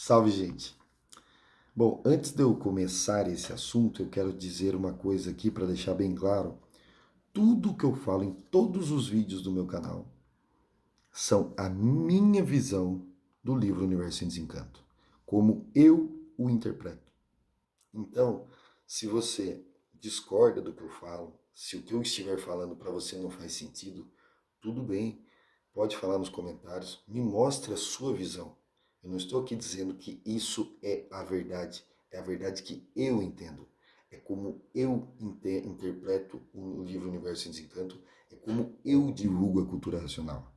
Salve, gente! Bom, antes de eu começar esse assunto, eu quero dizer uma coisa aqui para deixar bem claro. Tudo que eu falo em todos os vídeos do meu canal são a minha visão do livro Universo em Desencanto, como eu o interpreto. Então, se você discorda do que eu falo, se o que eu estiver falando para você não faz sentido, tudo bem, pode falar nos comentários, me mostre a sua visão. Eu não estou aqui dizendo que isso é a verdade que eu entendo. É como eu interpreto o livro Universo em Desencanto, é como eu divulgo a cultura racional.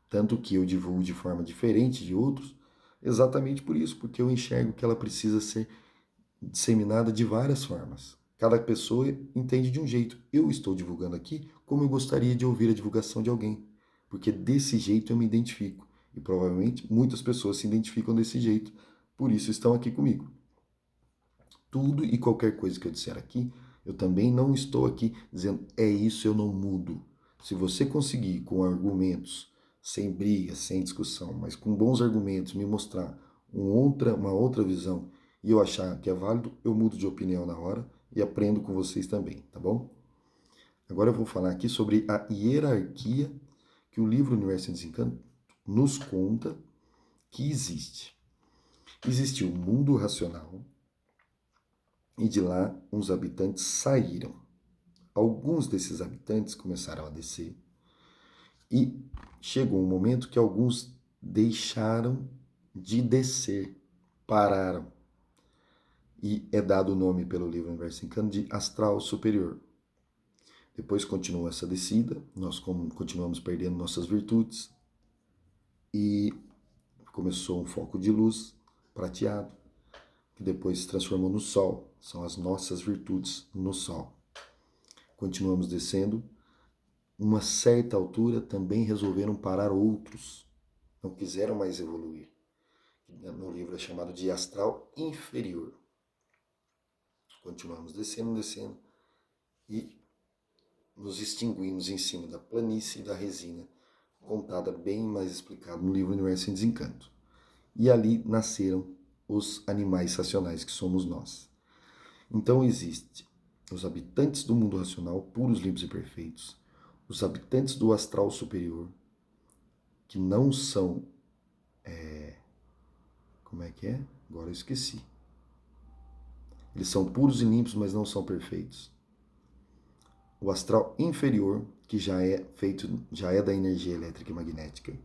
Tanto que eu divulgo de forma diferente de outros, exatamente por isso, porque eu enxergo que ela precisa ser disseminada de várias formas. Cada pessoa entende de um jeito. Eu estou divulgando aqui como eu gostaria de ouvir a divulgação de alguém, porque desse jeito eu me identifico. E provavelmente muitas pessoas se identificam desse jeito, por isso estão aqui comigo. Tudo e qualquer coisa que eu disser aqui, eu também não estou aqui dizendo é isso, eu não mudo. Se você conseguir com argumentos, sem briga, sem discussão, mas com bons argumentos, me mostrar uma outra visão e eu achar que é válido, eu mudo de opinião na hora e aprendo com vocês também, tá bom? Agora eu vou falar aqui sobre a hierarquia que o livro Universo em Desencanto nos conta que existe. Existe o mundo racional e de lá uns habitantes saíram. Alguns desses habitantes começaram a descer e chegou um momento que alguns deixaram de descer, pararam. E é dado o nome pelo livro Universo em Desencanto de astral superior. Depois continua essa descida, nós continuamos perdendo nossas virtudes e começou um foco de luz prateado, que depois se transformou no sol. São as nossas virtudes no sol. Continuamos descendo. Uma certa altura também resolveram parar outros. Não quiseram mais evoluir. No livro é chamado de astral inferior. Continuamos descendo, descendo e nos extinguimos em cima da planície e da resina, contada bem mais explicado no livro Universo em Desencanto. E ali nasceram os animais racionais que somos nós. Então existe os habitantes do mundo racional, puros, limpos e perfeitos, os habitantes do astral superior, que não são... como é que é? Agora eu esqueci. Eles são puros e limpos, mas não são perfeitos. O astral inferior, que já é da energia elétrica e magnética.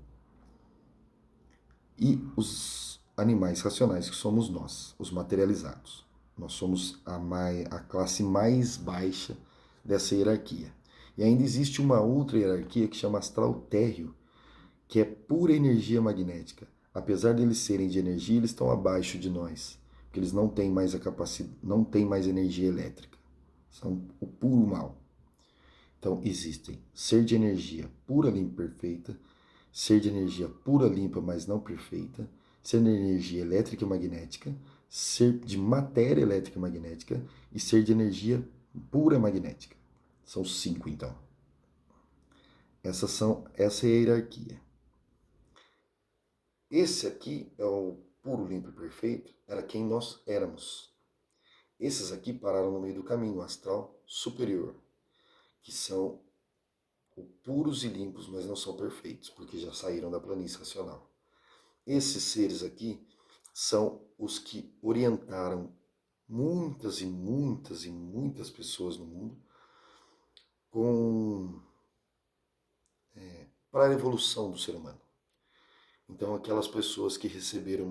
E os animais racionais, que somos nós, os materializados. Nós somos a classe mais baixa dessa hierarquia. E ainda existe uma outra hierarquia que chama astral térreo, que é pura energia magnética. Apesar de eles serem de energia, eles estão abaixo de nós, porque eles não têm mais a capacidade, não têm mais energia elétrica. São o puro mal. Então existem ser de energia pura, limpa e perfeita, ser de energia pura, limpa, mas não perfeita, ser de energia elétrica e magnética, ser de matéria elétrica e magnética e ser de energia pura magnética. São 5, então. Essa é a hierarquia. Esse aqui é o puro, limpo e perfeito, era quem nós éramos. Esses aqui pararam no meio do caminho, o astral superior, que são puros e limpos, mas não são perfeitos, porque já saíram da planície racional. Esses seres aqui são os que orientaram muitas e muitas e muitas pessoas no mundo para a evolução do ser humano. Então, aquelas pessoas que receberam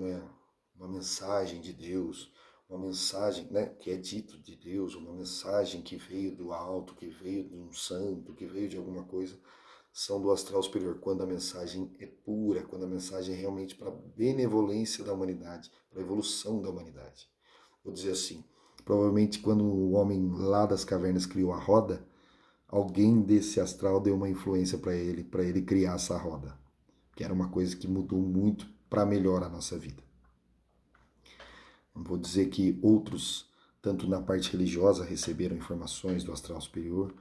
uma mensagem de Deus, uma mensagem, né, que é dito de Deus, uma mensagem que veio do alto, que veio de um santo, que veio de alguma coisa, são do astral superior, quando a mensagem é pura, quando a mensagem é realmente para a benevolência da humanidade, para a evolução da humanidade. Vou dizer assim, provavelmente quando o homem lá das cavernas criou a roda, alguém desse astral deu uma influência para ele criar essa roda, que era uma coisa que mudou muito para melhor a nossa vida. Não vou dizer que outros, tanto na parte religiosa, receberam informações do astral superior,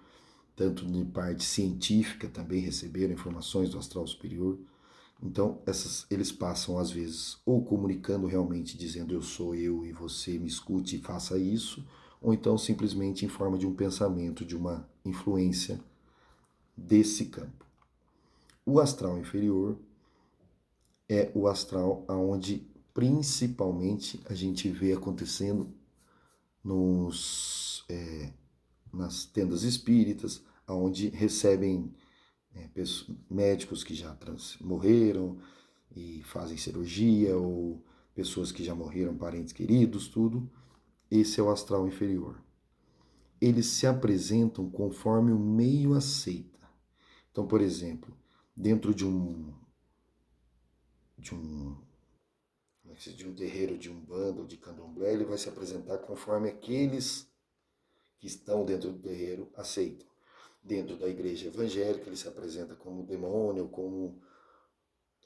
tanto de parte científica também receberam informações do astral superior. Então, eles passam, às vezes, ou comunicando realmente, dizendo eu sou eu e você me escute e faça isso, ou então simplesmente em forma de um pensamento, de uma influência desse campo. O astral inferior é o astral onde principalmente a gente vê acontecendo nas tendas espíritas, onde recebem médicos que já morreram e fazem cirurgia, ou pessoas que já morreram, parentes queridos, tudo. Esse é o astral inferior. Eles se apresentam conforme o meio aceita. Então, por exemplo, dentro de um de um terreiro de umbanda ou de candomblé, ele vai se apresentar conforme aqueles que estão dentro do terreiro aceitam. Dentro da igreja evangélica, ele se apresenta como demônio,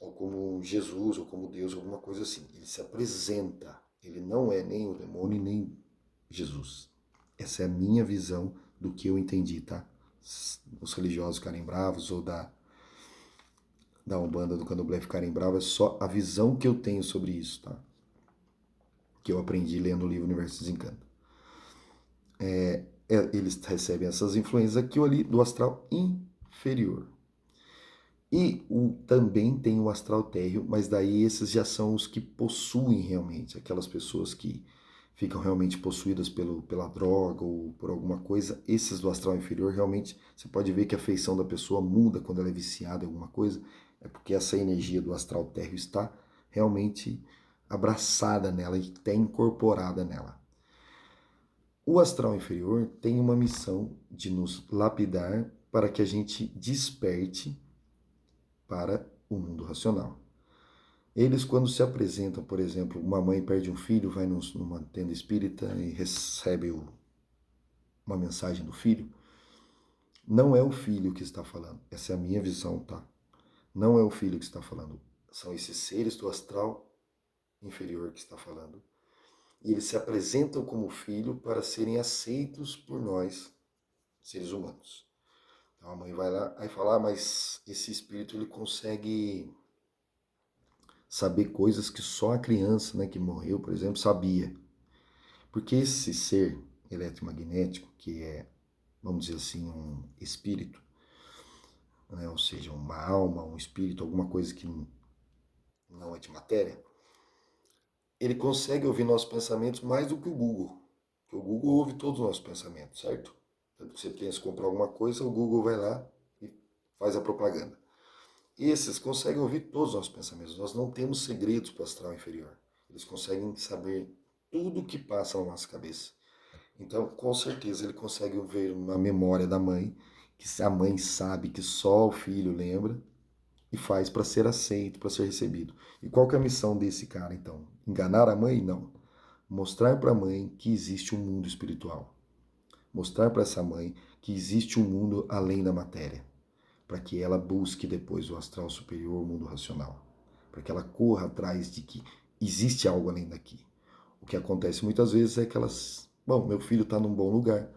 ou como Jesus, ou como Deus, alguma coisa assim. Ele se apresenta. Ele não é nem o demônio, nem Jesus. Essa é a minha visão do que eu entendi, tá? Os religiosos ficarem bravos, ou da Umbanda, do Candomblé ficarem bravos, é só a visão que eu tenho sobre isso, tá? Que eu aprendi lendo o livro Universo Desencanto. Eles recebem essas influências aqui ou ali do astral inferior. E também tem o astral térreo, mas daí esses já são os que possuem realmente, aquelas pessoas que ficam realmente possuídas pela droga ou por alguma coisa. Esses do astral inferior, realmente, você pode ver que a feição da pessoa muda quando ela é viciada em alguma coisa, é porque essa energia do astral térreo está realmente abraçada nela e está incorporada nela. O astral inferior tem uma missão de nos lapidar para que a gente desperte para o mundo racional. Eles, quando se apresentam, por exemplo, uma mãe perde um filho, vai numa tenda espírita e recebe uma mensagem do filho, não é o filho que está falando. Essa é a minha visão, tá? Não é o filho que está falando. São esses seres do astral inferior que está falando. E eles se apresentam como filho para serem aceitos por nós, seres humanos. Então a mãe vai lá e fala, mas esse espírito ele consegue saber coisas que só a criança, né, que morreu, por exemplo, sabia. Porque esse ser eletromagnético, que é, vamos dizer assim, um espírito, né, ou seja, uma alma, um espírito, alguma coisa que não é de matéria, ele consegue ouvir nossos pensamentos mais do que o Google. Porque o Google ouve todos os nossos pensamentos, certo? Tanto que você pensa em comprar alguma coisa, o Google vai lá e faz a propaganda. Esses conseguem ouvir todos os nossos pensamentos. Nós não temos segredos para o astral inferior. Eles conseguem saber tudo o que passa na nossa cabeça. Então, com certeza, ele consegue ver uma memória da mãe, que a mãe sabe que só o filho lembra, e faz para ser aceito, para ser recebido. E qual que é a missão desse cara, então? Enganar a mãe? Não. Mostrar para a mãe que existe um mundo espiritual. Mostrar para essa mãe que existe um mundo além da matéria, para que ela busque depois o astral superior, o mundo racional, para que ela corra atrás de que existe algo além daqui. O que acontece muitas vezes é que elas, bom, meu filho está num bom lugar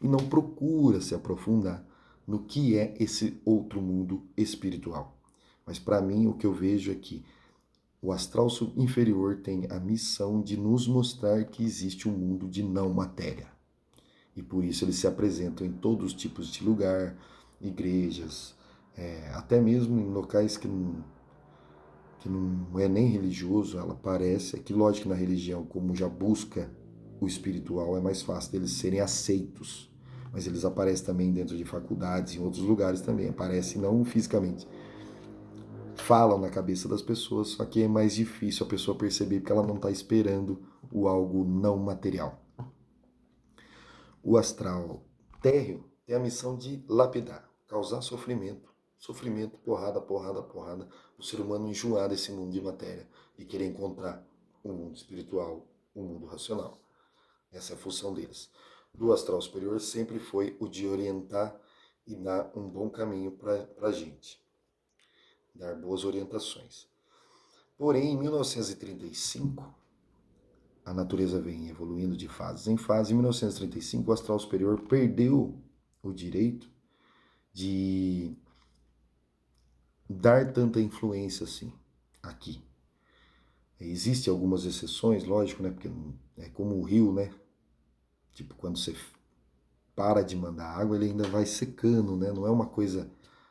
e não procura se aprofundar no que é esse outro mundo espiritual. Mas para mim o que eu vejo é que o astral inferior tem a missão de nos mostrar que existe um mundo de não matéria. E por isso eles se apresentam em todos os tipos de lugar, igrejas, até mesmo em locais que não é nem religioso, ela aparece. É que lógico que na religião, como já busca o espiritual, é mais fácil deles serem aceitos. Mas eles aparecem também dentro de faculdades, em outros lugares também. Aparecem não fisicamente. Falam na cabeça das pessoas, só que é mais difícil a pessoa perceber porque ela não está esperando o algo não material. O astral térreo tem a missão de lapidar, causar sofrimento. Sofrimento, porrada, porrada, porrada. O ser humano enjoar desse mundo de matéria e querer encontrar um mundo espiritual, um mundo racional. Essa é a função deles. Do astral superior sempre foi o de orientar e dar um bom caminho para a gente. Dar boas orientações. Porém, em 1935, a natureza vem evoluindo de fases em fase. Em 1935, o astral superior perdeu o direito de dar tanta influência assim aqui. Existem algumas exceções, lógico, né? Porque é como o rio, né? Tipo, quando você para de mandar água, ele ainda vai secando, né? Não é uma coisa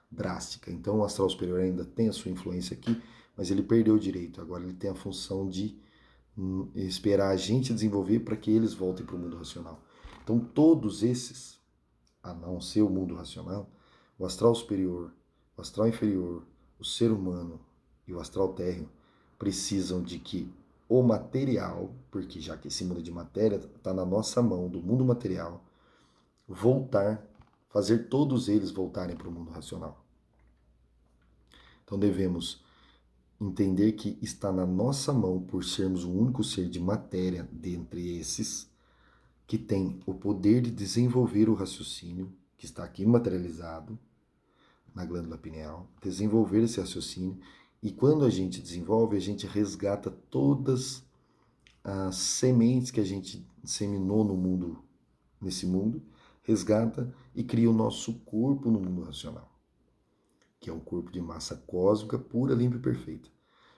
drástica. Então o astral superior ainda tem a sua influência aqui, mas ele perdeu o direito. Agora ele tem a função de esperar a gente desenvolver para que eles voltem para o mundo racional. Então todos esses, a não ser o mundo racional, o astral superior, o astral inferior, o ser humano e o astral térreo precisam de que o material, porque já que esse mundo de matéria está na nossa mão, do mundo material, voltar, fazer todos eles voltarem para o mundo racional. Então devemos entender que está na nossa mão, por sermos o único ser de matéria dentre esses, que tem o poder de desenvolver o raciocínio, que está aqui materializado na glândula pineal, desenvolver esse raciocínio, e quando a gente desenvolve, a gente resgata todas as sementes que a gente disseminou no mundo, nesse mundo, resgata e cria o nosso corpo no mundo racional, que é um corpo de massa cósmica pura, limpa e perfeita.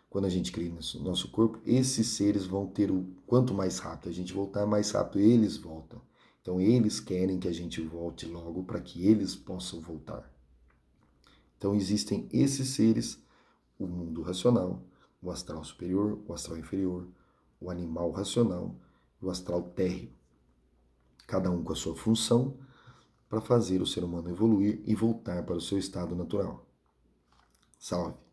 Quando a gente cria nosso corpo, esses seres vão ter o quanto mais rápido a gente voltar, mais rápido eles voltam. Então eles querem que a gente volte logo para que eles possam voltar. Então existem esses seres, o mundo racional, o astral superior, o astral inferior, o animal racional e o astral térreo. Cada um com a sua função para fazer o ser humano evoluir e voltar para o seu estado natural. Salve!